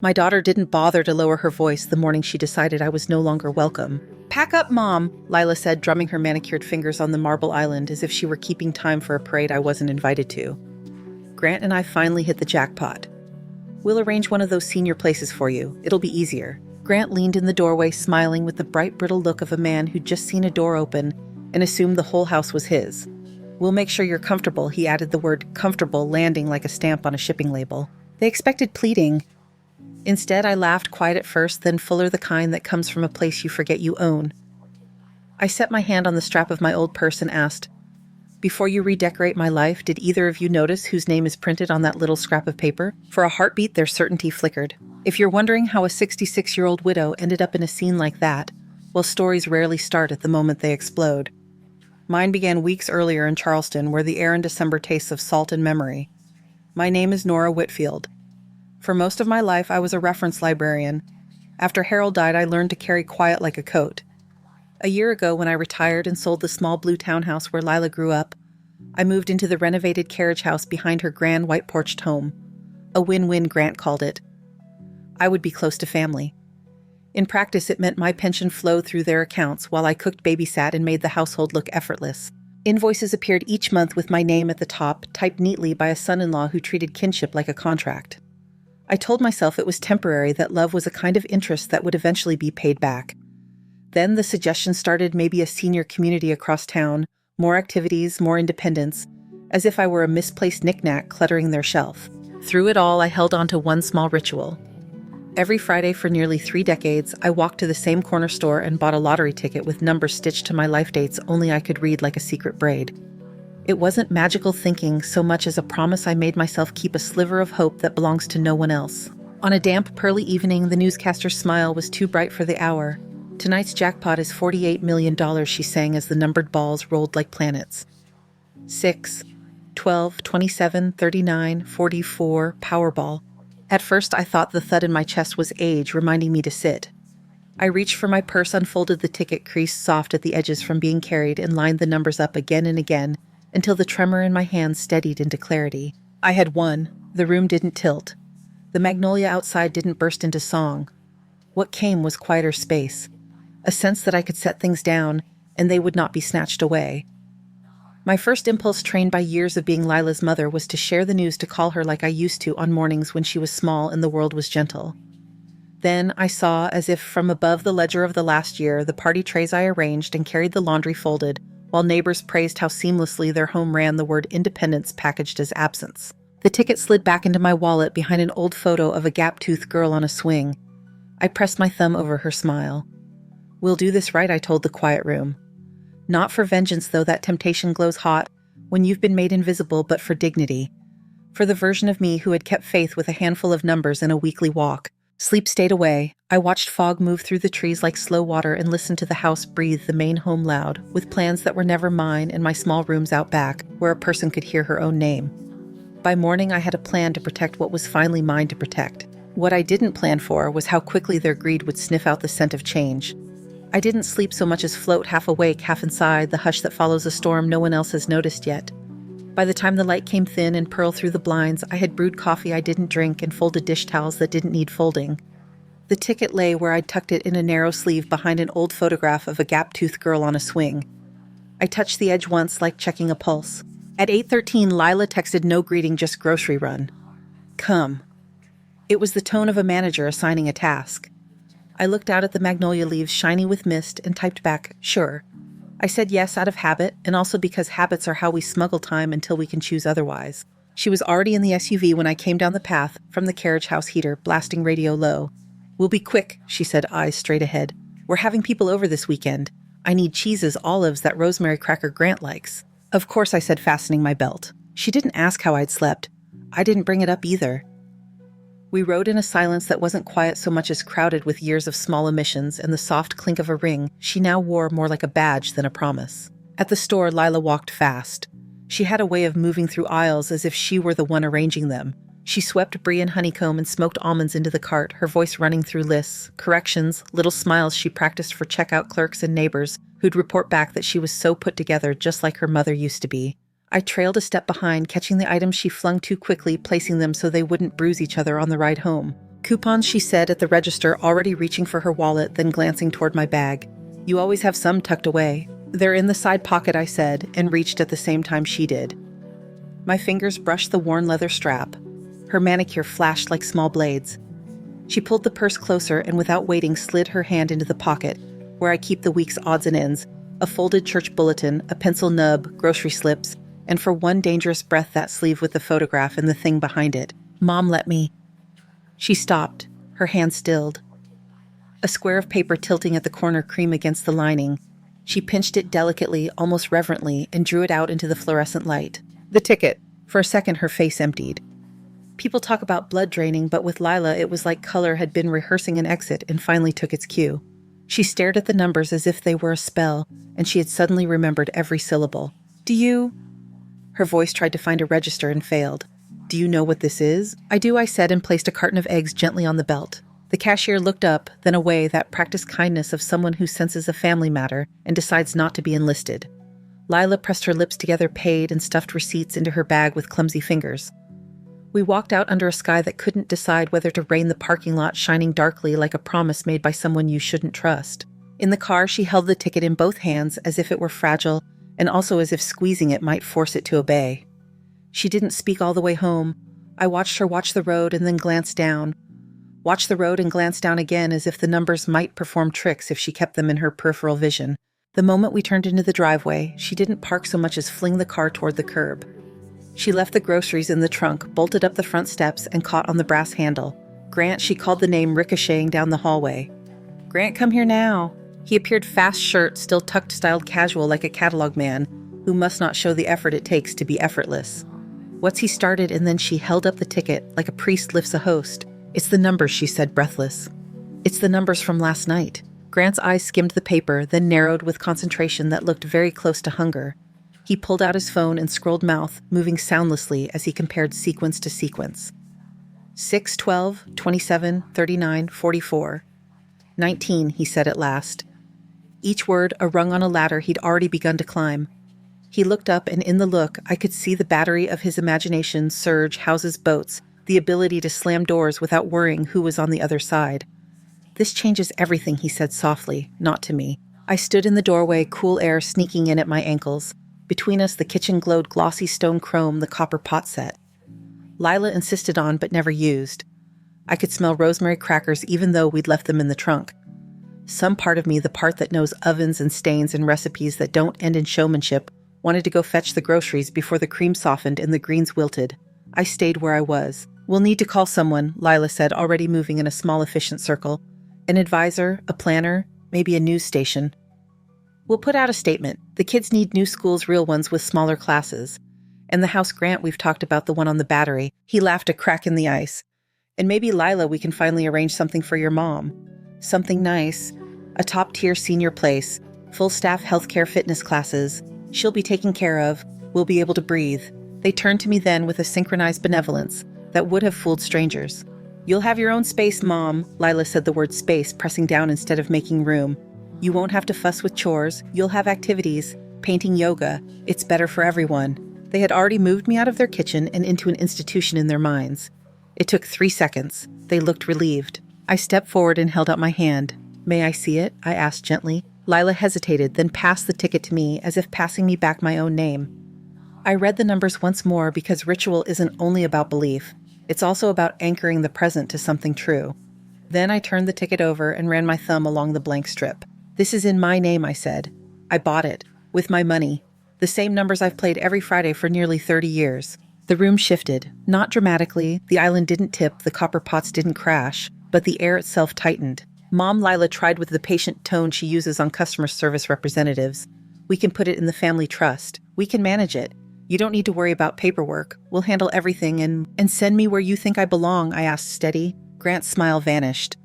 My daughter didn't bother to lower her voice the morning she decided I was no longer welcome. "Pack up, Mom," Lila said, drumming her manicured fingers on the marble island as if she were keeping time for a parade I wasn't invited to. Grant and I finally hit the jackpot. "We'll arrange one of those senior places for you. It'll be easier." Grant leaned in the doorway, smiling with the bright, brittle look of a man who'd just seen a door open and assumed the whole house was his. "We'll make sure you're comfortable," he added, the word comfortable landing like a stamp on a shipping label. They expected pleading. Instead, I laughed, quiet at first, then fuller, the kind that comes from a place you forget you own. I set my hand on the strap of my old purse and asked, "Before you redecorate my life, did either of you notice whose name is printed on that little scrap of paper?" For a heartbeat, their certainty flickered. If you're wondering how a 66-year-old widow ended up in a scene like that, well, stories rarely start at the moment they explode. Mine began weeks earlier in Charleston, where the air in December tastes of salt and memory. My name is Nora Whitfield. For most of my life, I was a reference librarian. After Harold died, I learned to carry quiet like a coat. A year ago, when I retired and sold the small blue townhouse where Lila grew up, I moved into the renovated carriage house behind her grand white-porched home. A win-win, Grant called it. I would be close to family. In practice, it meant my pension flowed through their accounts while I cooked, babysat, and made the household look effortless. Invoices appeared each month with my name at the top, typed neatly by a son-in-law who treated kinship like a contract. I told myself it was temporary, that love was a kind of interest that would eventually be paid back. Then the suggestion started, maybe a senior community across town, more activities, more independence, as if I were a misplaced knickknack cluttering their shelf. Through it all, I held on to one small ritual. Every Friday for nearly 3 decades, I walked to the same corner store and bought a lottery ticket with numbers stitched to my life dates only I could read like a secret braid. It wasn't magical thinking so much as a promise I made myself keep a sliver of hope that belongs to no one else. On a damp, pearly evening, the newscaster's smile was too bright for the hour. "Tonight's jackpot is $48 million, she sang as the numbered balls rolled like planets. 6, 12, 27, 39, 44, Powerball. At first, I thought the thud in my chest was age, reminding me to sit. I reached for my purse, unfolded the ticket, creased soft at the edges from being carried, and lined the numbers up again and again, until the tremor in my hands steadied into clarity. I had won. The room didn't tilt. The magnolia outside didn't burst into song. What came was quieter space, a sense that I could set things down, and they would not be snatched away. My first impulse, trained by years of being Lila's mother, was to share the news, to call her like I used to on mornings when she was small and the world was gentle. Then I saw, as if from above the ledger of the last year, the party trays I arranged and carried the laundry folded, while neighbors praised how seamlessly their home ran the word independence packaged as absence. The ticket slid back into my wallet behind an old photo of a gap-toothed girl on a swing. I pressed my thumb over her smile. "We'll do this right," I told the quiet room. "Not for vengeance, though that temptation glows hot when you've been made invisible, but for dignity. For the version of me who had kept faith with a handful of numbers and a weekly walk." Sleep stayed away. I watched fog move through the trees like slow water and listened to the house breathe the main home loud, with plans that were never mine and my small rooms out back, where a person could hear her own name. By morning, I had a plan to protect what was finally mine to protect. What I didn't plan for was how quickly their greed would sniff out the scent of change. I didn't sleep so much as float, half awake, half inside, the hush that follows a storm no one else has noticed yet. By the time the light came thin and pearled through the blinds, I had brewed coffee I didn't drink and folded dish towels that didn't need folding. The ticket lay where I'd tucked it in a narrow sleeve behind an old photograph of a gap-toothed girl on a swing. I touched the edge once, like checking a pulse. At 8:13, Lila texted, "No greeting, just grocery run. Come." It was the tone of a manager assigning a task. I looked out at the magnolia leaves shiny with mist and typed back, "Sure." I said yes out of habit, and also because habits are how we smuggle time until we can choose otherwise. She was already in the SUV when I came down the path from the carriage house heater, blasting radio low. "We'll be quick," she said, eyes straight ahead. "We're having people over this weekend. I need cheeses, olives, that rosemary cracker Grant likes." Of course, I said, fastening my belt. She didn't ask how I'd slept. I didn't bring it up either. We rode in a silence that wasn't quiet so much as crowded with years of small emissions and the soft clink of a ring she now wore more like a badge than a promise. At the store, Lila walked fast. She had a way of moving through aisles as if she were the one arranging them. She swept brie and honeycomb and smoked almonds into the cart, her voice running through lists, corrections, little smiles she practiced for checkout clerks and neighbors who'd report back that she was so put together just like her mother used to be. I trailed a step behind, catching the items she flung too quickly, placing them so they wouldn't bruise each other on the ride home. Coupons, she said at the register, already reaching for her wallet, then glancing toward my bag. You always have some tucked away. They're in the side pocket, I said, and reached at the same time she did. My fingers brushed the worn leather strap. Her manicure flashed like small blades. She pulled the purse closer and without waiting slid her hand into the pocket, where I keep the week's odds and ends, a folded church bulletin, a pencil nub, grocery slips, and for one dangerous breath that sleeve with the photograph and the thing behind it. Mom let me. She stopped, her hand stilled. A square of paper tilting at the corner, cream against the lining. She pinched it delicately, almost reverently, and drew it out into the fluorescent light. The ticket. For a second, her face emptied. People talk about blood draining, but with Lila, it was like color had been rehearsing an exit and finally took its cue. She stared at the numbers as if they were a spell, and she had suddenly remembered every syllable. Do you? Her voice tried to find a register and failed. Do you know what this is? I do, I said, and placed a carton of eggs gently on the belt. The cashier looked up, then away, that practiced kindness of someone who senses a family matter and decides not to be enlisted. Lila pressed her lips together, paid, and stuffed receipts into her bag with clumsy fingers. We walked out under a sky that couldn't decide whether to rain, the parking lot shining darkly like a promise made by someone you shouldn't trust. In the car, she held the ticket in both hands as if it were fragile, and also as if squeezing it might force it to obey. She didn't speak all the way home. I watched her watch the road and then glance down. Watch the road and glance down again as if the numbers might perform tricks if she kept them in her peripheral vision. The moment we turned into the driveway, she didn't park so much as fling the car toward the curb. She left the groceries in the trunk, bolted up the front steps, and caught on the brass handle. Grant, she called the name, ricocheting down the hallway. Grant, come here now. He appeared, fast shirt, still tucked, styled casual like a catalog man, who must not show the effort it takes to be effortless. What's he started, and then she held up the ticket like a priest lifts a host. It's the numbers, she said, breathless. It's the numbers from last night. Grant's eyes skimmed the paper, then narrowed with concentration that looked very close to hunger. He pulled out his phone and scrolled mouth, moving soundlessly as he compared sequence to sequence. 6, 12, 27, 39, 44. 19, he said at last. Each word a rung on a ladder he'd already begun to climb. He looked up, and in the look, I could see the battery of his imagination surge, houses, boats, the ability to slam doors without worrying who was on the other side. This changes everything, he said softly, not to me. I stood in the doorway, cool air sneaking in at my ankles. Between us, the kitchen glowed glossy stone chrome, the copper pot set. Lila insisted on, but never used. I could smell rosemary crackers even though we'd left them in the trunk. Some part of me, the part that knows ovens and stains and recipes that don't end in showmanship, wanted to go fetch the groceries before the cream softened and the greens wilted. I stayed where I was. We'll need to call someone, Lila said, already moving in a small, efficient circle. An advisor, a planner, maybe a news station. We'll put out a statement. The kids need new schools, real ones with smaller classes. And the house Grant we've talked about, the one on the battery. He laughed, a crack in the ice. And maybe, Lila, we can finally arrange something for your mom. Something nice. A top-tier senior place. Full-staff healthcare fitness classes. She'll be taken care of. We'll be able to breathe. They turned to me then with a synchronized benevolence that would have fooled strangers. You'll have your own space, Mom. Lila said the word space, pressing down instead of making room. You won't have to fuss with chores. You'll have activities, painting, yoga. It's better for everyone. They had already moved me out of their kitchen and into an institution in their minds. It took 3 seconds. They looked relieved. I stepped forward and held out my hand. May I see it? I asked gently. Lila hesitated, then passed the ticket to me as if passing me back my own name. I read the numbers once more because ritual isn't only about belief. It's also about anchoring the present to something true. Then I turned the ticket over and ran my thumb along the blank strip. This is in my name, I said. I bought it. With my money. The same numbers I've played every Friday for nearly 30 years. The room shifted. Not dramatically. The island didn't tip. The copper pots didn't crash. But the air itself tightened. Mom, Lila tried with the patient tone she uses on customer service representatives. We can put it in the family trust. We can manage it. You don't need to worry about paperwork. We'll handle everything and send me where you think I belong, I asked steady. Grant's smile vanished.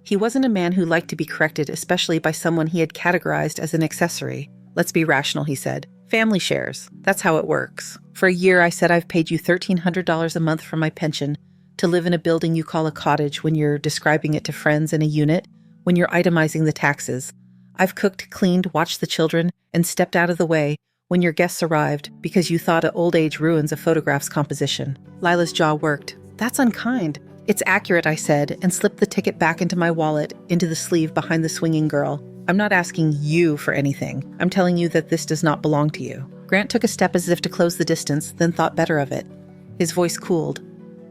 He wasn't a man who liked to be corrected, especially by someone he had categorized as an accessory. Let's be rational, he said. Family shares. That's how it works. For a year, I said I've paid you $1,300 a month from my pension to live in a building you call a cottage when you're describing it to friends, in a unit when you're itemizing the taxes. I've cooked, cleaned, watched the children, and stepped out of the way when your guests arrived because you thought old age ruins a photograph's composition. Lila's jaw worked. That's unkind. It's accurate, I said, and slipped the ticket back into my wallet, into the sleeve behind the swinging girl. I'm not asking you for anything. I'm telling you that this does not belong to you. Grant took a step as if to close the distance, then thought better of it. His voice cooled.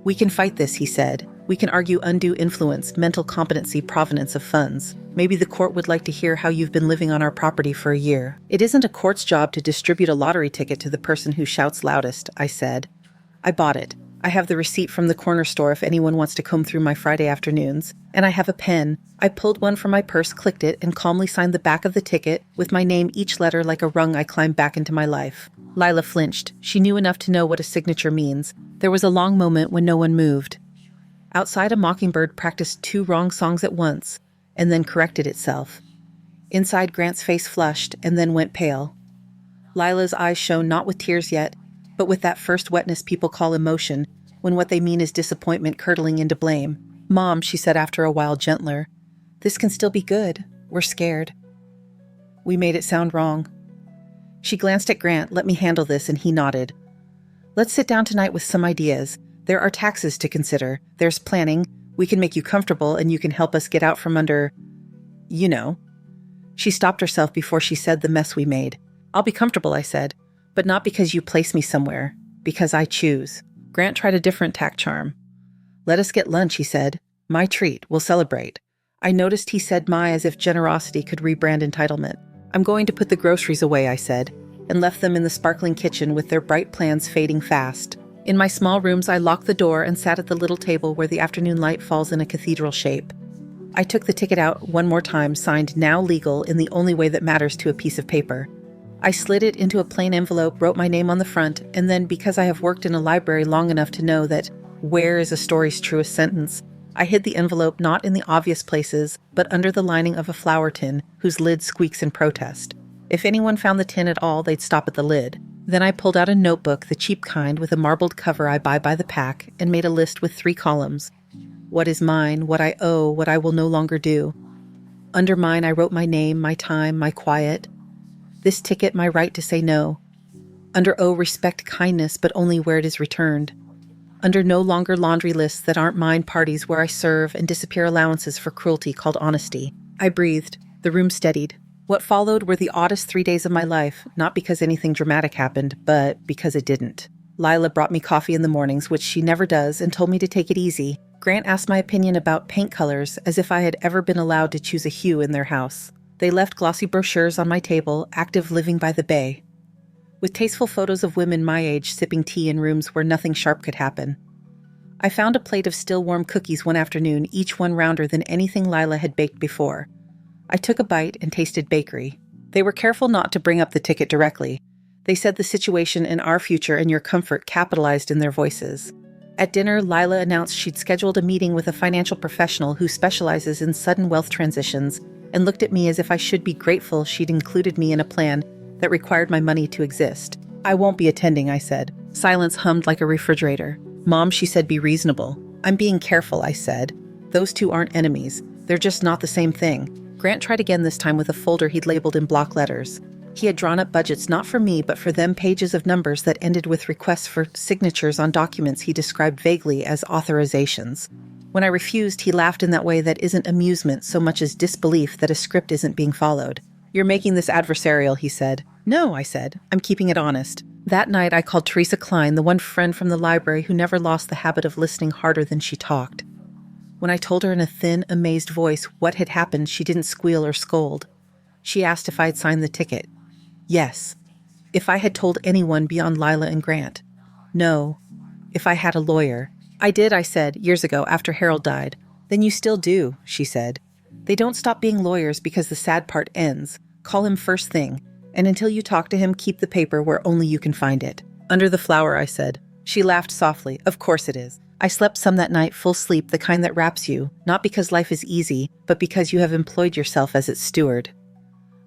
We can fight this, he said. We can argue undue influence, mental competency, provenance of funds. Maybe the court would like to hear how you've been living on our property for a year. It isn't a court's job to distribute a lottery ticket to the person who shouts loudest, I said. I bought it. I have the receipt from the corner store if anyone wants to comb through my Friday afternoons. And I have a pen. I pulled one from my purse, clicked it, and calmly signed the back of the ticket, with my name each letter like a rung I climbed back into my life. Lila flinched. She knew enough to know what a signature means. There was a long moment when no one moved. Outside, a mockingbird practiced 2 wrong songs at once, and then corrected itself. Inside, Grant's face flushed, and then went pale. Lila's eyes shone not with tears yet, but with that first wetness people call emotion, when what they mean is disappointment curdling into blame. Mom, she said after a while, gentler, this can still be good. We're scared. We made it sound wrong. She glanced at Grant, let me handle this, and he nodded. Let's sit down tonight with some ideas. There are taxes to consider. There's planning. We can make you comfortable, and you can help us get out from under, you know. She stopped herself before she said the mess we made. I'll be comfortable, I said, but not because you place me somewhere, because I choose. Grant tried a different tack charm. Let us get lunch, he said. My treat. We'll celebrate. I noticed he said my as if generosity could rebrand entitlement. I'm going to put the groceries away, I said, and left them in the sparkling kitchen with their bright plans fading fast. In my small rooms, I locked the door and sat at the little table where the afternoon light falls in a cathedral shape. I took the ticket out one more time, signed now legal in the only way that matters to a piece of paper. I slid it into a plain envelope, wrote my name on the front, and then, because I have worked in a library long enough to know that where is a story's truest sentence, I hid the envelope not in the obvious places, but under the lining of a flower tin whose lid squeaks in protest. If anyone found the tin at all, they'd stop at the lid. Then I pulled out a notebook, the cheap kind with a marbled cover I buy by the pack, and made a list with 3 columns. What is mine, what I owe, what I will no longer do. Under mine, I wrote my name, my time, my quiet. This ticket, my right to say no. Under O, respect kindness, but only where it is returned. Under no longer laundry lists that aren't mine, parties where I serve and disappear allowances for cruelty called honesty. I breathed. The room steadied. What followed were the oddest 3 days of my life, not because anything dramatic happened, but because it didn't. Lila brought me coffee in the mornings, which she never does, and told me to take it easy. Grant asked my opinion about paint colors, as if I had ever been allowed to choose a hue in their house. They left glossy brochures on my table, active living by the bay, with tasteful photos of women my age sipping tea in rooms where nothing sharp could happen. I found a plate of still warm cookies one afternoon, each one rounder than anything Lila had baked before. I took a bite and tasted bakery. They were careful not to bring up the ticket directly. They said the situation and our future and your comfort capitalized in their voices. At dinner, Lila announced she'd scheduled a meeting with a financial professional who specializes in sudden wealth transitions, and looked at me as if I should be grateful she'd included me in a plan that required my money to exist. I won't be attending, I said. Silence hummed like a refrigerator. Mom, she said, be reasonable. I'm being careful, I said. Those two aren't enemies. They're just not the same thing. Grant tried again, this time with a folder he'd labeled in block letters. He had drawn up budgets not for me, but for them, pages of numbers that ended with requests for signatures on documents he described vaguely as authorizations. When I refused, he laughed in that way that isn't amusement so much as disbelief that a script isn't being followed. You're making this adversarial, he said. No, I said. I'm keeping it honest. That night, I called Teresa Klein, the one friend from the library who never lost the habit of listening harder than she talked. When I told her in a thin, amazed voice what had happened, she didn't squeal or scold. She asked if I'd signed the ticket. Yes. If I had told anyone beyond Lila and Grant. No. If I had a lawyer. I did, I said, years ago, after Harold died. Then you still do, she said. They don't stop being lawyers because the sad part ends. Call him first thing. And until you talk to him, keep the paper where only you can find it. Under the flower, I said. She laughed softly. Of course it is. I slept some that night, full sleep, the kind that wraps you, not because life is easy, but because you have employed yourself as its steward.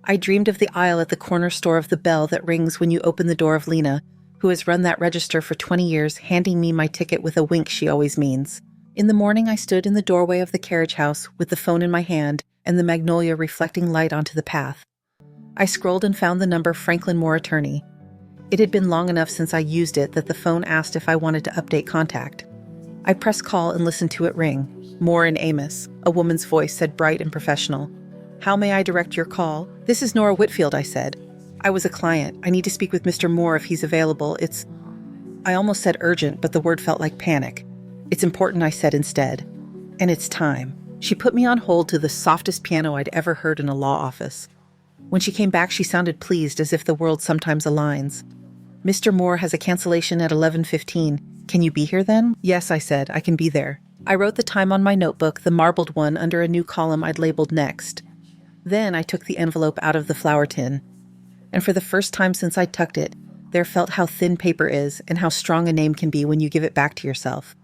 I dreamed of the aisle at the corner store of the bell that rings when you open the door of Lena, who has run that register for 20 years, handing me my ticket with a wink she always means. In the morning, I stood in the doorway of the carriage house with the phone in my hand and the magnolia reflecting light onto the path. I scrolled and found the number Franklin Moore Attorney. It had been long enough since I used it that the phone asked if I wanted to update contact. I pressed call and listened to it ring. Moore and Amos, a woman's voice said, bright and professional. How may I direct your call? This is Nora Whitfield, I said. I was a client. I need to speak with Mr. Moore if he's available. I almost said urgent, but the word felt like panic. It's important, I said instead. And it's time. She put me on hold to the softest piano I'd ever heard in a law office. When she came back, she sounded pleased, as if the world sometimes aligns. Mr. Moore has a cancellation at 11:15. Can you be here then? Yes, I said. I can be there. I wrote the time on my notebook, the marbled one, under a new column I'd labeled next. Then I took the envelope out of the flour tin. And for the first time since I tucked it, there felt how thin paper is and how strong a name can be when you give it back to yourself.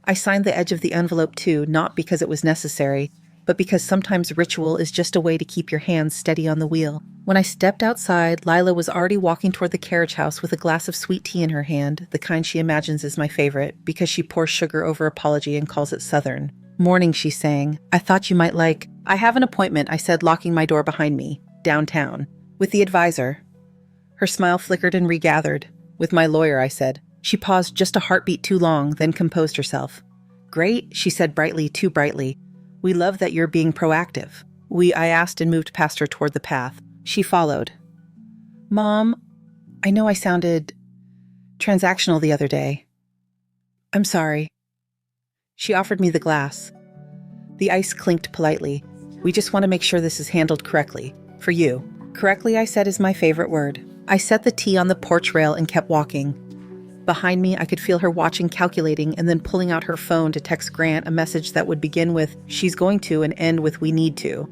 I signed the edge of the envelope too, not because it was necessary, but because sometimes ritual is just a way to keep your hands steady on the wheel. When I stepped outside, Lila was already walking toward the carriage house with a glass of sweet tea in her hand, the kind she imagines is my favorite, because she pours sugar over apology and calls it Southern. Morning, she sang. I thought you might like... I have an appointment, I said, locking my door behind me. Downtown. With the advisor. Her smile flickered and regathered. With my lawyer, I said. She paused just a heartbeat too long, then composed herself. Great, she said brightly, too brightly. We love that you're being proactive. I asked and moved past her toward the path. She followed. Mom, I know I sounded transactional the other day. I'm sorry. She offered me the glass. The ice clinked politely. We just want to make sure this is handled correctly. For you. Correctly, I said, is my favorite word. I set the tea on the porch rail and kept walking. Behind me, I could feel her watching, calculating, and then pulling out her phone to text Grant a message that would begin with, she's going to, and end with, we need to.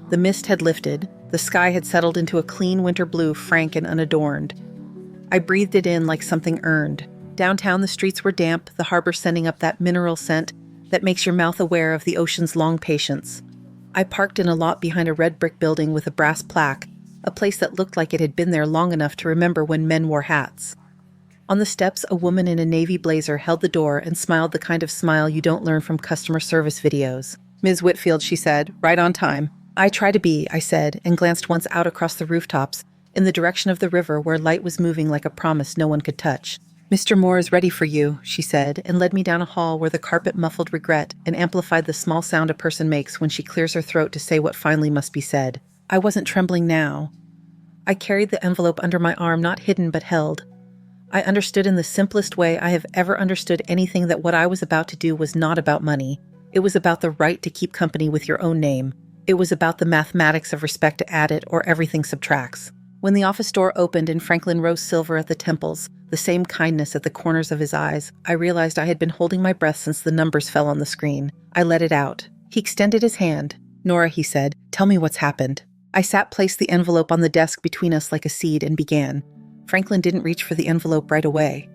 The mist had lifted. The sky had settled into a clean winter blue, frank and unadorned. I breathed it in like something earned. Downtown, the streets were damp, the harbor sending up that mineral scent that makes your mouth aware of the ocean's long patience. I parked in a lot behind a red brick building with a brass plaque, a place that looked like it had been there long enough to remember when men wore hats. On the steps, a woman in a navy blazer held the door and smiled the kind of smile you don't learn from customer service videos. Ms. Whitfield, she said, right on time. I try to be, I said, and glanced once out across the rooftops, in the direction of the river where light was moving like a promise no one could touch. Mr. Moore is ready for you, she said, and led me down a hall where the carpet muffled regret and amplified the small sound a person makes when she clears her throat to say what finally must be said. I wasn't trembling now. I carried the envelope under my arm, not hidden but held. I understood in the simplest way I have ever understood anything that what I was about to do was not about money. It was about the right to keep company with your own name. It was about the mathematics of respect to add it or everything subtracts. When the office door opened and Franklin rose silver at the temples, the same kindness at the corners of his eyes, I realized I had been holding my breath since the numbers fell on the screen. I let it out. He extended his hand. Nora, he said, tell me what's happened. I placed the envelope on the desk between us like a seed and began. Franklin didn't reach for the envelope right away.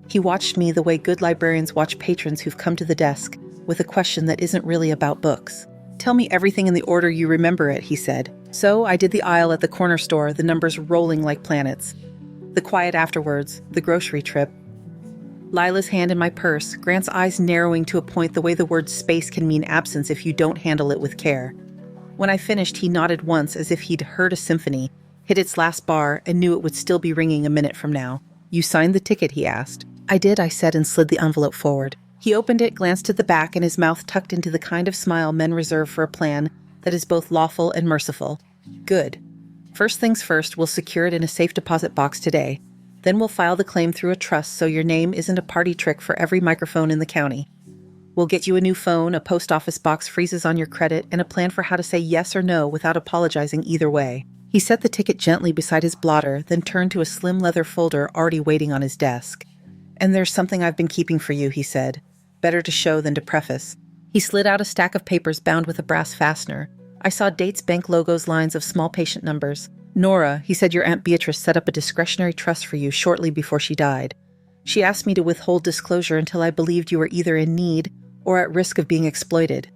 He watched me the way good librarians watch patrons who've come to the desk with a question that isn't really about books. Tell me everything in the order you remember it, he said. So I did the aisle at the corner store, the numbers rolling like planets. The quiet afterwards, the grocery trip. Lila's hand in my purse, Grant's eyes narrowing to a point the way the word space can mean absence if you don't handle it with care. When I finished, he nodded once as if he'd heard a symphony, hit its last bar, and knew it would still be ringing a minute from now. You signed the ticket, he asked. I did, I said, and slid the envelope forward. He opened it, glanced at the back, and his mouth tucked into the kind of smile men reserve for a plan that is both lawful and merciful. Good. First things first, we'll secure it in a safe deposit box today. Then we'll file the claim through a trust so your name isn't a party trick for every microphone in the county. We'll get you a new phone, a post office box freezes on your credit, and a plan for how to say yes or no without apologizing either way. He set the ticket gently beside his blotter, then turned to a slim leather folder already waiting on his desk. And there's something I've been keeping for you, he said. Better to show than to preface. He slid out a stack of papers bound with a brass fastener. I saw dates, bank logos, lines of small patient numbers. Nora, he said, your Aunt Beatrice set up a discretionary trust for you shortly before she died. She asked me to withhold disclosure until I believed you were either in need or at risk of being exploited.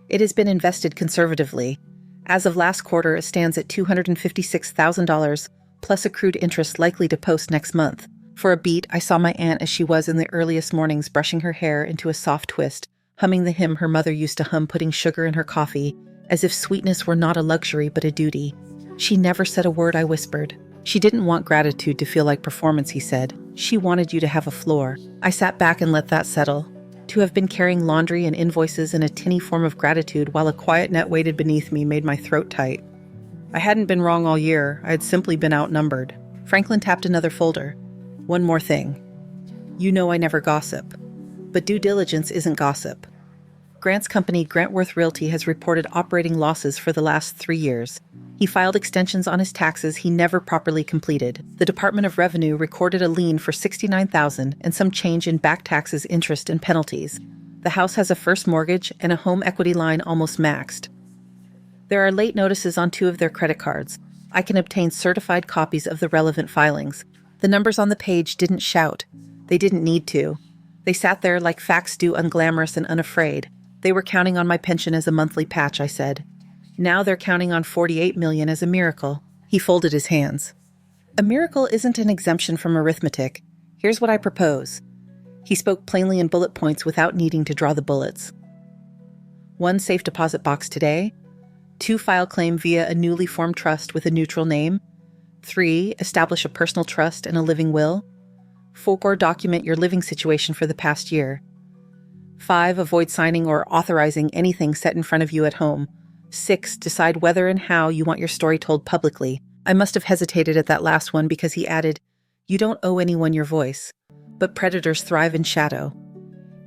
It has been invested conservatively. As of last quarter, it stands at $256,000, plus accrued interest likely to post next month. For a beat, I saw my aunt as she was in the earliest mornings, brushing her hair into a soft twist, humming the hymn her mother used to hum, putting sugar in her coffee, as if sweetness were not a luxury but a duty. She never said a word, I whispered. She didn't want gratitude to feel like performance, he said. She wanted you to have a floor. I sat back and let that settle. To have been carrying laundry and invoices in a tinny form of gratitude while a quiet net waited beneath me made my throat tight. I hadn't been wrong all year, I had simply been outnumbered. Franklin tapped another folder. One more thing. You know I never gossip. But due diligence isn't gossip. Grant's company, Grantworth Realty, has reported operating losses for the last 3 years. He filed extensions on his taxes he never properly completed. The Department of Revenue recorded a lien for $69,000 and some change in back taxes, interest, and penalties. The house has a first mortgage and a home equity line almost maxed. There are late notices on 2 of their credit cards. I can obtain certified copies of the relevant filings. The numbers on the page didn't shout. They didn't need to. They sat there like facts do, unglamorous and unafraid. They were counting on my pension as a monthly patch, I said. Now they're counting on $48 million as a miracle. He folded his hands. A miracle isn't an exemption from arithmetic. Here's what I propose. He spoke plainly in bullet points without needing to draw the bullets. 1 safe deposit box today. 2 file claim via a newly formed trust with a neutral name. 3 establish a personal trust and a living will. 4 document your living situation for the past year. 5 avoid signing or authorizing anything set in front of you at home. 6 decide whether and how you want your story told publicly. I must have hesitated at that last one because he added, you don't owe anyone your voice, but predators thrive in shadow.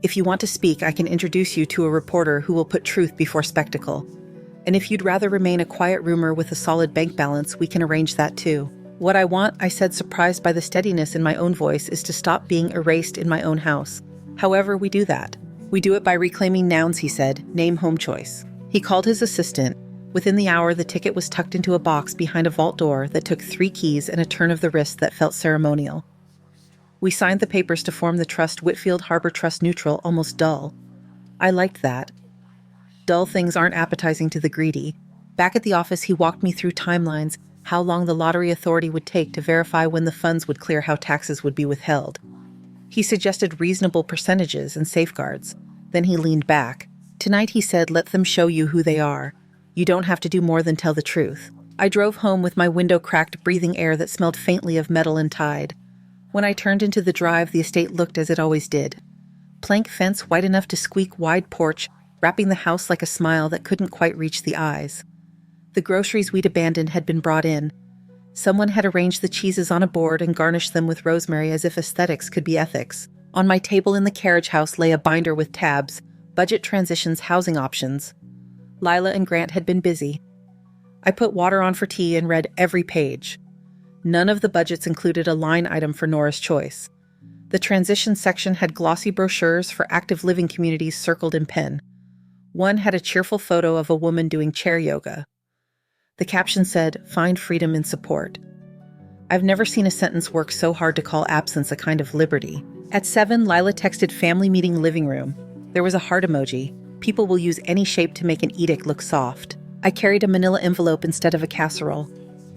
If you want to speak, I can introduce you to a reporter who will put truth before spectacle. And if you'd rather remain a quiet roomer with a solid bank balance, we can arrange that too. What I want, I said, surprised by the steadiness in my own voice, is to stop being erased in my own house. However we do that. We do it by reclaiming nouns, he said, name, home choice. He called his assistant. Within the hour, the ticket was tucked into a box behind a vault door that took 3 keys and a turn of the wrist that felt ceremonial. We signed the papers to form the trust, Whitfield Harbor Trust Neutral, almost dull. I liked that. Dull things aren't appetizing to the greedy. Back at the office, he walked me through timelines, how long the lottery authority would take to verify when the funds would clear, how taxes would be withheld. He suggested reasonable percentages and safeguards. Then he leaned back. Tonight, he said, let them show you who they are. You don't have to do more than tell the truth. I drove home with my window cracked, breathing air that smelled faintly of metal and tide. When I turned into the drive, the estate looked as it always did. Plank fence wide enough to squeak, wide porch, wrapping the house like a smile that couldn't quite reach the eyes. The groceries we'd abandoned had been brought in. Someone had arranged the cheeses on a board and garnished them with rosemary as if aesthetics could be ethics. On my table in the carriage house lay a binder with tabs, budget transitions, housing options. Lila and Grant had been busy. I put water on for tea and read every page. None of the budgets included a line item for Nora's choice. The transition section had glossy brochures for active living communities circled in pen. One had a cheerful photo of a woman doing chair yoga. The caption said, find freedom in support. I've never seen a sentence work so hard to call absence a kind of liberty. At 7, Lila texted family meeting living room. There was a heart emoji. People will use any shape to make an edict look soft. I carried a manila envelope instead of a casserole.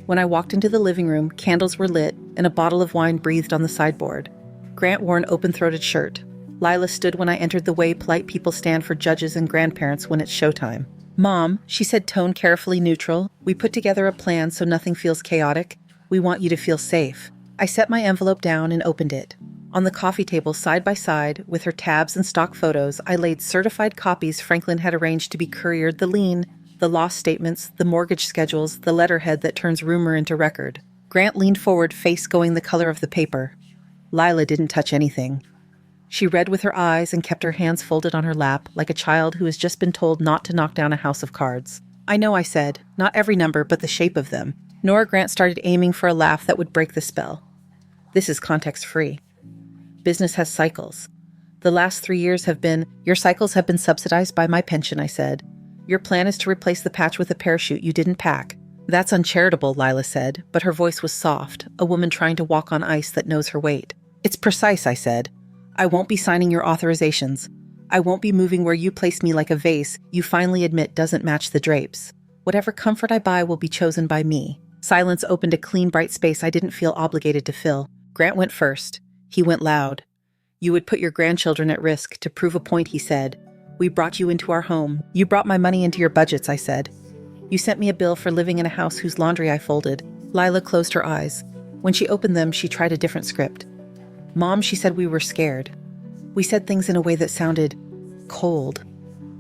When I walked into the living room, candles were lit and a bottle of wine breathed on the sideboard. Grant wore an open-throated shirt. Lila stood when I entered the way polite people stand for judges and grandparents when it's showtime. Mom, she said, tone carefully neutral, we put together a plan so nothing feels chaotic. We want you to feel safe. I set my envelope down and opened it. On the coffee table, side by side, with her tabs and stock photos, I laid certified copies Franklin had arranged to be couriered, the lien, the loss statements, the mortgage schedules, the letterhead that turns rumor into record. Grant leaned forward, face going the color of the paper. Lila didn't touch anything. She read with her eyes and kept her hands folded on her lap, like a child who has just been told not to knock down a house of cards. I know, I said. Not every number, but the shape of them. Nora Grant started aiming for a laugh that would break the spell. This is context-free. Business has cycles. The last 3 years have been, your cycles have been subsidized by my pension, I said. Your plan is to replace the patch with a parachute you didn't pack. That's uncharitable, Lila said, but her voice was soft, a woman trying to walk on ice that knows her weight. It's precise, I said. I won't be signing your authorizations. I won't be moving where you place me like a vase you finally admit doesn't match the drapes. Whatever comfort I buy will be chosen by me. Silence opened a clean, bright space I didn't feel obligated to fill. Grant went first. He went loud. You would put your grandchildren at risk to prove a point, he said. We brought you into our home. You brought my money into your budgets, I said. You sent me a bill for living in a house whose laundry I folded. Lila closed her eyes. When she opened them, she tried a different script. Mom, she said, we were scared. We said things in a way that sounded cold.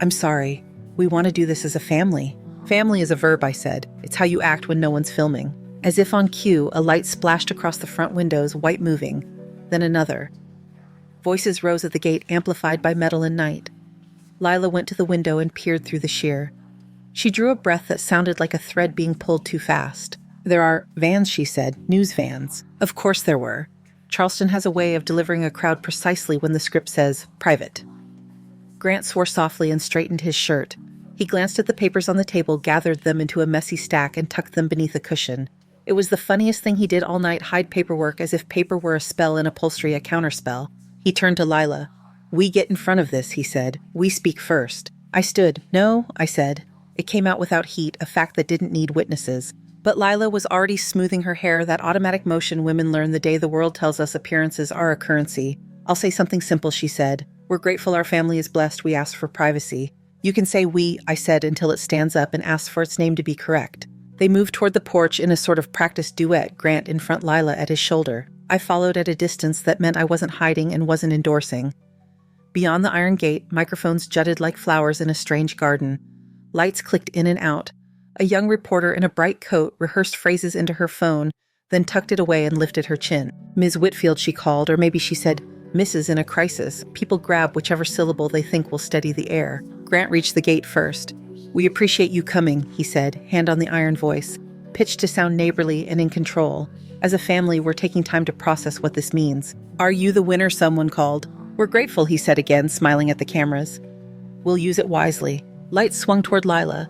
I'm sorry. We want to do this as a family. Family is a verb, I said. It's how you act when no one's filming. As if on cue, a light splashed across the front windows, white moving. Then another. Voices rose at the gate, amplified by metal and night. Lila went to the window and peered through the sheer. She drew a breath that sounded like a thread being pulled too fast. There are vans, she said, news vans. Of course there were. Charleston has a way of delivering a crowd precisely when the script says, private. Grant swore softly and straightened his shirt. He glanced at the papers on the table, gathered them into a messy stack, and tucked them beneath a cushion. It was the funniest thing he did all night, hide paperwork as if paper were a spell and upholstery a counterspell. He turned to Lila. We get in front of this, he said. We speak first. I stood. No, I said. It came out without heat, a fact that didn't need witnesses. But Lila was already smoothing her hair, that automatic motion women learn the day the world tells us appearances are a currency. I'll say something simple, she said. We're grateful our family is blessed. We asked for privacy. You can say we, I said, until it stands up and asks for its name to be correct. They moved toward the porch in a sort of practice duet, Grant in front, Lila at his shoulder. I followed at a distance that meant I wasn't hiding and wasn't endorsing. Beyond the iron gate, microphones jutted like flowers in a strange garden. Lights clicked in and out. A young reporter in a bright coat rehearsed phrases into her phone, then tucked it away and lifted her chin. Ms. Whitfield, she called, or maybe she said, Mrs. in a crisis. People grab whichever syllable they think will steady the air. Grant reached the gate first. We appreciate you coming, he said, hand on the iron voice, pitched to sound neighborly and in control. As a family, we're taking time to process what this means. Are you the winner? Someone called. We're grateful, he said again, smiling at the cameras. We'll use it wisely. Lights swung toward Lila.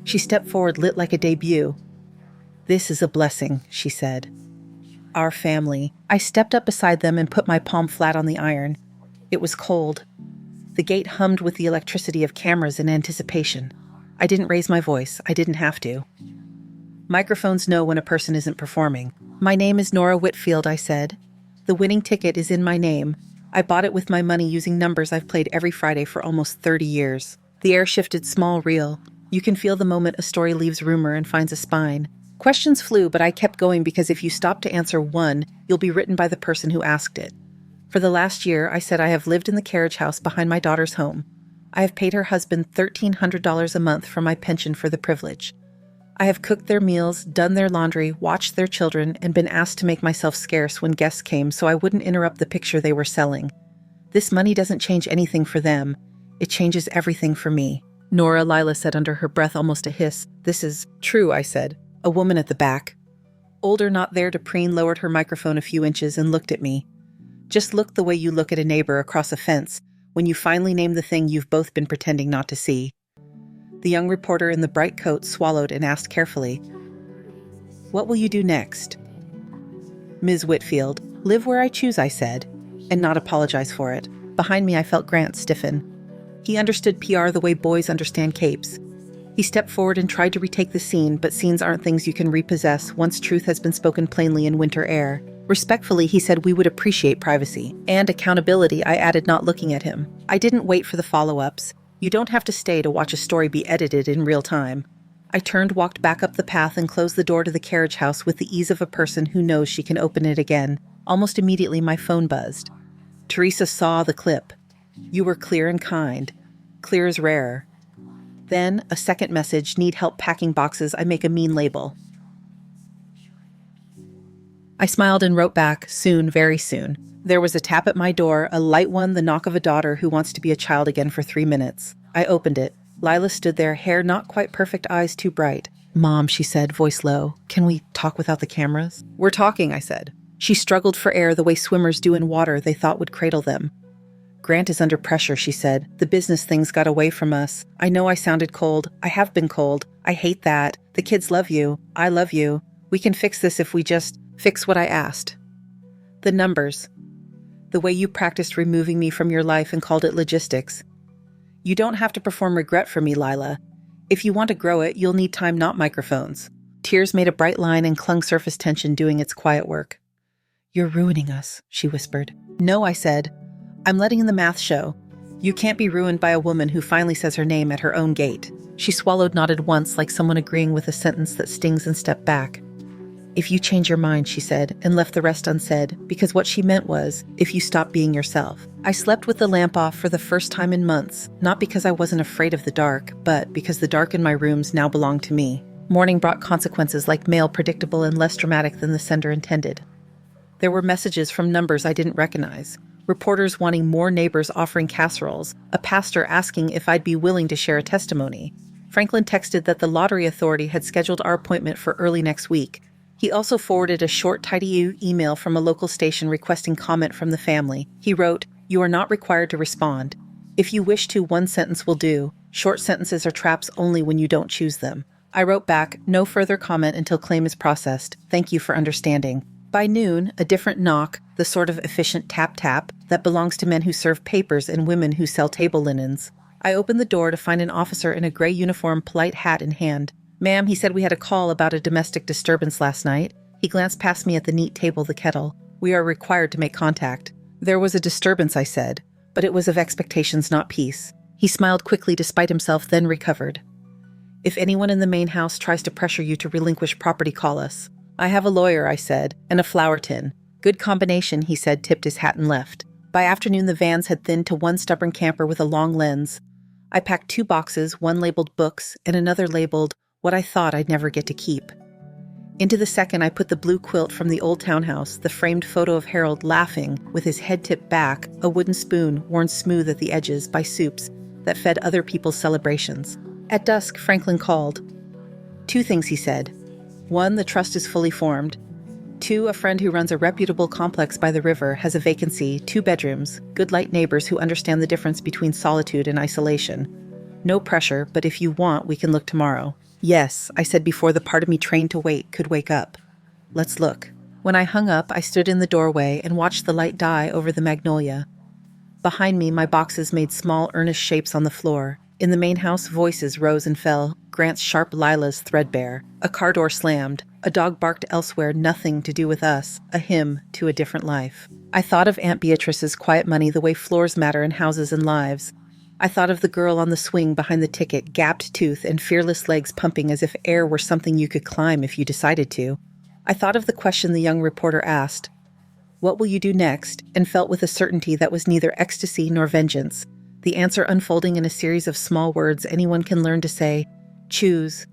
She stepped forward, lit like a debut. This is a blessing, she said. Our family. I stepped up beside them and put my palm flat on the iron. It was cold. The gate hummed with the electricity of cameras in anticipation. I didn't raise my voice. I didn't have to. Microphones know when a person isn't performing. My name is Nora Whitfield, I said. The winning ticket is in my name. I bought it with my money using numbers I've played every Friday for almost 30 years. The air shifted small, real. You can feel the moment a story leaves rumor and finds a spine. Questions flew, but I kept going because if you stop to answer one, you'll be written by the person who asked it. For the last year, I said I have lived in the carriage house behind my daughter's home. I have paid her husband $1,300 a month from my pension for the privilege. I have cooked their meals, done their laundry, watched their children, and been asked to make myself scarce when guests came so I wouldn't interrupt the picture they were selling. This money doesn't change anything for them. It changes everything for me. Nora, Lila said under her breath, almost a hiss. This is true, I said. A woman at the back. Older, not there to preen, lowered her microphone a few inches and looked at me. Just look the way you look at a neighbor across a fence when you finally name the thing you've both been pretending not to see. The young reporter in the bright coat swallowed and asked carefully, What will you do next? Ms. Whitfield, live where I choose, I said, and not apologize for it. Behind me, I felt Grant stiffen. He understood PR the way boys understand capes. He stepped forward and tried to retake the scene, but scenes aren't things you can repossess once truth has been spoken plainly in winter air. Respectfully, he said we would appreciate privacy. And accountability, I added, not looking at him. I didn't wait for the follow-ups. You don't have to stay to watch a story be edited in real time. I turned, walked back up the path, and closed the door to the carriage house with the ease of a person who knows she can open it again. Almost immediately, my phone buzzed. Teresa saw the clip. You were clear and kind. Clear is rare. Then, a second message, need help packing boxes, I make a mean label. I smiled and wrote back, soon, very soon. There was a tap at my door, a light one, the knock of a daughter who wants to be a child again for 3 minutes. I opened it. Lila stood there, hair not quite perfect, eyes too bright. Mom, she said, voice low, can we talk without the cameras? We're talking, I said. She struggled for air the way swimmers do in water they thought would cradle them. Grant is under pressure, she said. The business things got away from us. I know I sounded cold. I have been cold. I hate that. The kids love you. I love you. We can fix this if we just fix what I asked. The numbers. The way you practiced removing me from your life and called it logistics. You don't have to perform regret for me, Lila. If you want to grow it, you'll need time, not microphones. Tears made a bright line and clung surface tension doing its quiet work. You're ruining us, she whispered. No, I said. I'm letting in the math show. You can't be ruined by a woman who finally says her name at her own gate. She swallowed, nodded once like someone agreeing with a sentence that stings and stepped back. "If you change your mind," she said, and left the rest unsaid, because what she meant was, if you stop being yourself. I slept with the lamp off for the first time in months, not because I wasn't afraid of the dark, but because the dark in my rooms now belonged to me. Morning brought consequences like mail predictable and less dramatic than the sender intended. There were messages from numbers I didn't recognize. Reporters wanting more, neighbors offering casseroles, a pastor asking if I'd be willing to share a testimony. Franklin texted that the lottery authority had scheduled our appointment for early next week. He also forwarded a short, tidy email from a local station requesting comment from the family. He wrote, "You are not required to respond. If you wish to, one sentence will do. Short sentences are traps only when you don't choose them." I wrote back, "No further comment until claim is processed. Thank you for understanding." By noon, a different knock, the sort of efficient tap-tap that belongs to men who serve papers and women who sell table linens. I opened the door to find an officer in a gray uniform, polite hat in hand. "Ma'am," he said, "we had a call about a domestic disturbance last night." He glanced past me at the neat table, the kettle. "We are required to make contact." "There was a disturbance," I said, "but it was of expectations, not peace." He smiled quickly despite himself, then recovered. "If anyone in the main house tries to pressure you to relinquish property, call us." "I have a lawyer," I said, "and a flower tin." "Good combination," he said, tipped his hat and left. By afternoon, the vans had thinned to one stubborn camper with a long lens. I packed 2 boxes, one labeled books and another labeled what I thought I'd never get to keep. Into the second, I put the blue quilt from the old townhouse, the framed photo of Harold laughing with his head tipped back, a wooden spoon worn smooth at the edges by soups that fed other people's celebrations. At dusk, Franklin called. 2 things, he said. 1, the trust is fully formed. 2, a friend who runs a reputable complex by the river has a vacancy, 2 bedrooms, good light neighbors who understand the difference between solitude and isolation. No pressure, but if you want, we can look tomorrow. "Yes," I said before the part of me trained to wait could wake up. "Let's look." When I hung up, I stood in the doorway and watched the light die over the magnolia. Behind me, my boxes made small, earnest shapes on the floor. In the main house, voices rose and fell, Grant's sharp lilas threadbare. A car door slammed. A dog barked elsewhere, nothing to do with us, a hymn to a different life. I thought of Aunt Beatrice's quiet money the way floors matter in houses and lives. I thought of the girl on the swing behind the ticket, gapped tooth and fearless legs pumping as if air were something you could climb if you decided to. I thought of the question the young reporter asked, "What will you do next?" and felt with a certainty that was neither ecstasy nor vengeance. The answer unfolding in a series of small words anyone can learn to say: choose,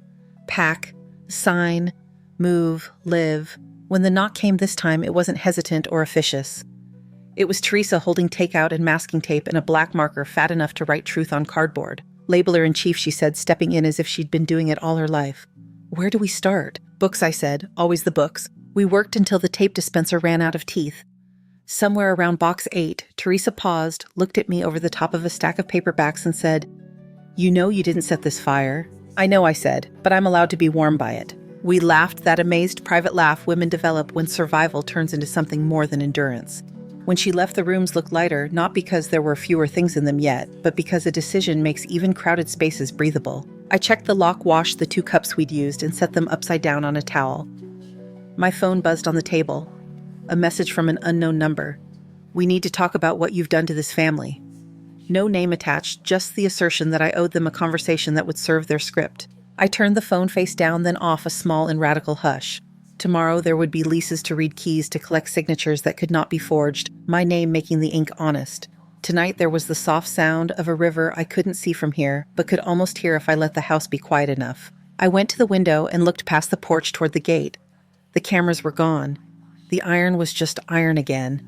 pack, sign, move, live. When the knock came this time, it wasn't hesitant or officious. It was Teresa holding takeout and masking tape and a black marker fat enough to write truth on cardboard. "Labeler-in-chief," she said, stepping in as if she'd been doing it all her life. "Where do we start?" "Books," I said. "Always the books." We worked until the tape dispenser ran out of teeth. Somewhere around box 8, Teresa paused, looked at me over the top of a stack of paperbacks and said, "You know you didn't set this fire." "I know," I said, "but I'm allowed to be warmed by it." We laughed, that amazed private laugh women develop when survival turns into something more than endurance. When she left, the rooms looked lighter, not because there were fewer things in them yet, but because a decision makes even crowded spaces breathable. I checked the lock, washed the 2 cups we'd used, and set them upside down on a towel. My phone buzzed on the table. A message from an unknown number. "We need to talk about what you've done to this family." No name attached, just the assertion that I owed them a conversation that would serve their script. I turned the phone face down, then off, a small and radical hush. Tomorrow there would be leases to read, keys to collect signatures that could not be forged, my name making the ink honest. Tonight there was the soft sound of a river I couldn't see from here, but could almost hear if I let the house be quiet enough. I went to the window and looked past the porch toward the gate. The cameras were gone. The iron was just iron again.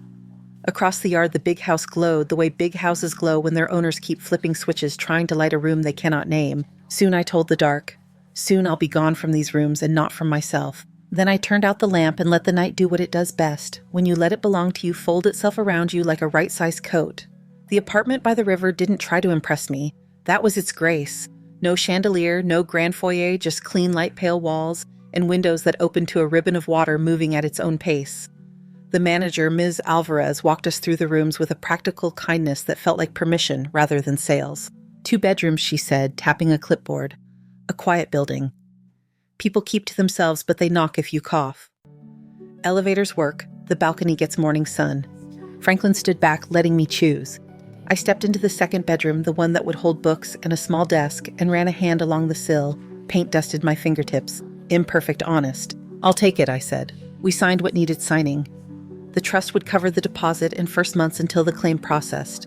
Across the yard, the big house glowed the way big houses glow when their owners keep flipping switches trying to light a room they cannot name. Soon, I told the dark. Soon I'll be gone from these rooms and not from myself. Then I turned out the lamp and let the night do what it does best. When you let it belong to you, fold itself around you like a right-sized coat. The apartment by the river didn't try to impress me. That was its grace. No chandelier, no grand foyer, just clean light pale walls and windows that opened to a ribbon of water moving at its own pace. The manager, Ms. Alvarez, walked us through the rooms with a practical kindness that felt like permission rather than sales. 2 bedrooms, she said, tapping a clipboard. A quiet building. People keep to themselves, but they knock if you cough. Elevators work. The balcony gets morning sun. Franklin stood back, letting me choose. I stepped into the 2nd bedroom, the one that would hold books and a small desk, and ran a hand along the sill. Paint dusted my fingertips. Imperfect, honest. I'll take it, I said. We signed what needed signing. The trust would cover the deposit and first months until the claim processed.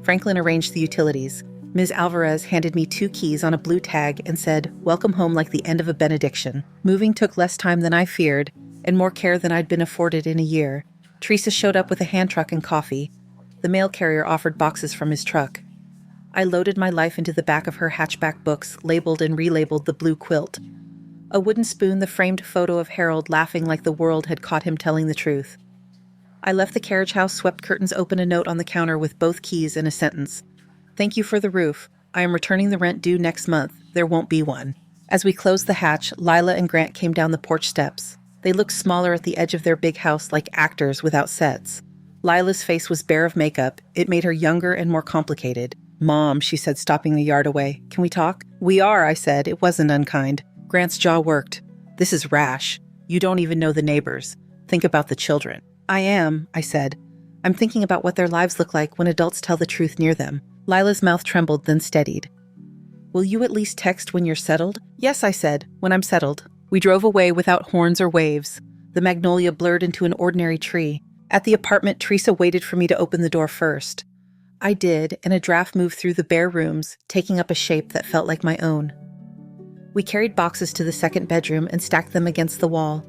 Franklin arranged the utilities. Ms. Alvarez handed me 2 keys on a blue tag and said, "Welcome home," like the end of a benediction. Moving took less time than I feared, and more care than I'd been afforded in a year. Teresa showed up with a hand truck and coffee. The mail carrier offered boxes from his truck. I loaded my life into the back of her hatchback books, labeled and relabeled the blue quilt. A wooden spoon, the framed photo of Harold laughing like the world had caught him telling the truth. I left the carriage house, swept curtains open, a note on the counter with both keys and a sentence. "Thank you for the roof. I am returning the rent due next month. There won't be one." As we closed the hatch, Lila and Grant came down the porch steps. They looked smaller at the edge of their big house, like actors without sets. Lila's face was bare of makeup. It made her younger and more complicated. "Mom," she said, stopping a yard away. "Can we talk?" "We are," I said. It wasn't unkind. Grant's jaw worked. "This is rash. You don't even know the neighbors. Think about the children." "I am," I said. "I'm thinking about what their lives look like when adults tell the truth near them." Lila's mouth trembled, then steadied. "Will you at least text when you're settled?" "Yes," I said, "when I'm settled." We drove away without horns or waves. The magnolia blurred into an ordinary tree. At the apartment, Teresa waited for me to open the door first. I did, and a draft moved through the bare rooms, taking up a shape that felt like my own. We carried boxes to the second bedroom and stacked them against the wall.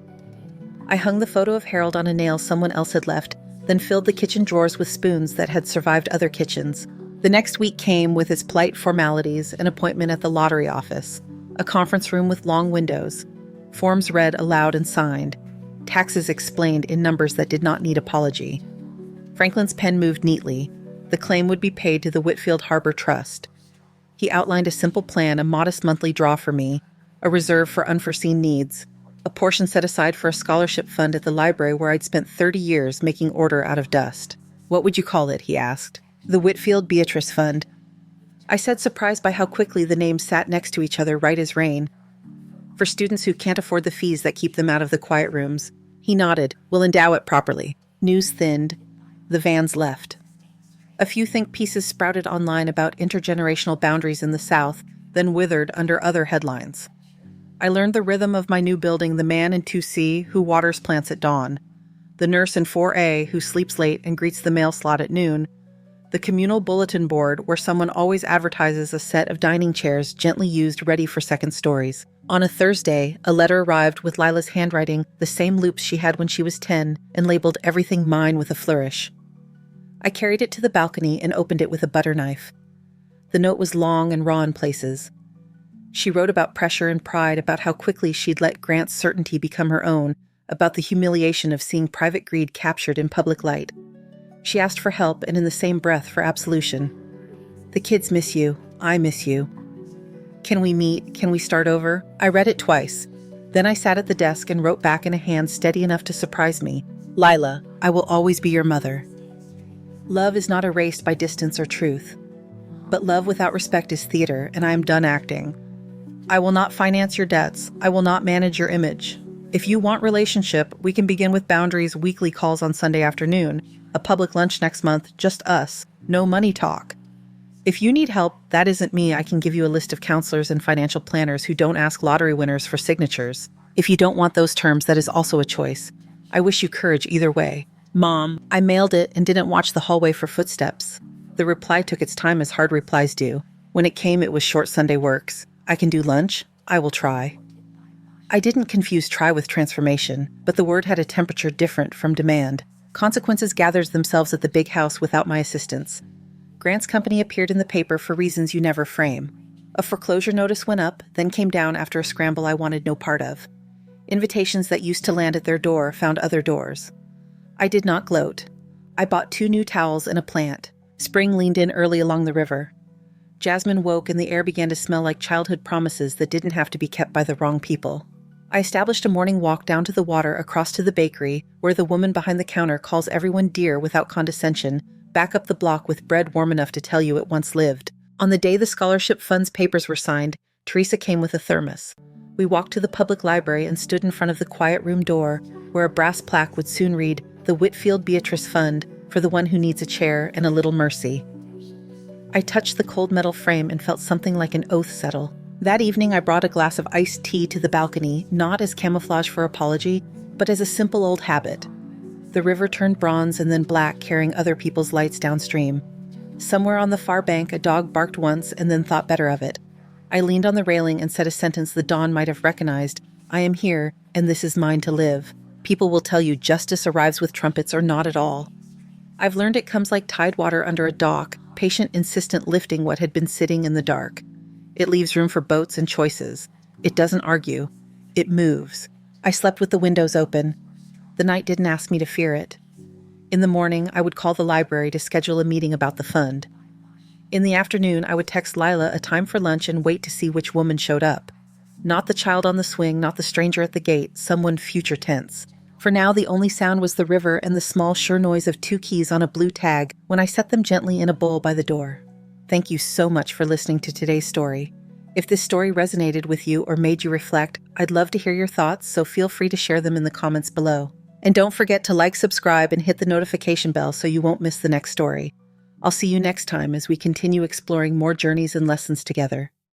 I hung the photo of Harold on a nail someone else had left, then filled the kitchen drawers with spoons that had survived other kitchens. The next week came with its polite formalities, an appointment at the lottery office, a conference room with long windows, forms read aloud and signed, taxes explained in numbers that did not need apology. Franklin's pen moved neatly. The claim would be paid to the Whitfield Harbor Trust. He outlined a simple plan, a modest monthly draw for me, a reserve for unforeseen needs, a portion set aside for a scholarship fund at the library where I'd spent 30 years making order out of dust. "What would you call it?" he asked. "The Whitfield Beatrice Fund." I said, surprised by how quickly the names sat next to each other, right as rain. "For students who can't afford the fees that keep them out of the quiet rooms." He nodded. "We'll endow it properly." News thinned. The vans left. A few think pieces sprouted online about intergenerational boundaries in the South, then withered under other headlines. I learned the rhythm of my new building, the man in 2C who waters plants at dawn, the nurse in 4A who sleeps late and greets the mail slot at noon, the communal bulletin board where someone always advertises a set of dining chairs gently used, ready for second stories. On a Thursday, a letter arrived with Lila's handwriting, the same loops she had when she was 10, and labeled everything mine with a flourish. I carried it to the balcony and opened it with a butter knife. The note was long and raw in places. She wrote about pressure and pride, about how quickly she'd let Grant's certainty become her own, about the humiliation of seeing private greed captured in public light. She asked for help and in the same breath for absolution. "The kids miss you. I miss you. Can we meet? Can we start over?" I read it twice. Then I sat at the desk and wrote back in a hand steady enough to surprise me. "Lila, I will always be your mother. Love is not erased by distance or truth. But love without respect is theater, and I am done acting. I will not finance your debts. I will not manage your image. If you want relationship, we can begin with boundaries, weekly calls on Sunday afternoon, a public lunch next month, just us, no money talk. If you need help, that isn't me. I can give you a list of counselors and financial planners who don't ask lottery winners for signatures. If you don't want those terms, that is also a choice. I wish you courage either way." "Mom." I mailed it and didn't watch the hallway for footsteps. The reply took its time, as hard replies do. When it came, it was short Sunday works. "I can do lunch. I will try." I didn't confuse try with transformation, but the word had a temperature different from demand. Consequences gathered themselves at the big house without my assistance. Grant's company appeared in the paper for reasons you never frame. A foreclosure notice went up, then came down after a scramble I wanted no part of. Invitations that used to land at their door found other doors. I did not gloat. I bought 2 new towels and a plant. Spring leaned in early along the river. Jasmine woke and the air began to smell like childhood promises that didn't have to be kept by the wrong people. I established a morning walk down to the water across to the bakery, where the woman behind the counter calls everyone dear without condescension, back up the block with bread warm enough to tell you it once lived. On the day the scholarship fund's papers were signed, Teresa came with a thermos. We walked to the public library and stood in front of the quiet room door, where a brass plaque would soon read, "The Whitfield Beatrice Fund, for the one who needs a chair and a little mercy." I touched the cold metal frame and felt something like an oath settle. That evening, I brought a glass of iced tea to the balcony, not as camouflage for apology, but as a simple old habit. The river turned bronze and then black, carrying other people's lights downstream. Somewhere on the far bank, a dog barked once and then thought better of it. I leaned on the railing and said a sentence the dawn might have recognized. I am here, and this is mine to live. People will tell you justice arrives with trumpets or not at all. I've learned it comes like tidewater under a dock, patient, insistent lifting what had been sitting in the dark. It leaves room for boats and choices. It doesn't argue. It moves. I slept with the windows open. The night didn't ask me to fear it. In the morning, I would call the library to schedule a meeting about the fund. In the afternoon, I would text Lila a time for lunch and wait to see which woman showed up. Not the child on the swing, not the stranger at the gate, someone future tense. For now, the only sound was the river and the small, sure noise of 2 keys on a blue tag when I set them gently in a bowl by the door. Thank you so much for listening to today's story. If this story resonated with you or made you reflect, I'd love to hear your thoughts, so feel free to share them in the comments below. And don't forget to like, subscribe, and hit the notification bell so you won't miss the next story. I'll see you next time as we continue exploring more journeys and lessons together.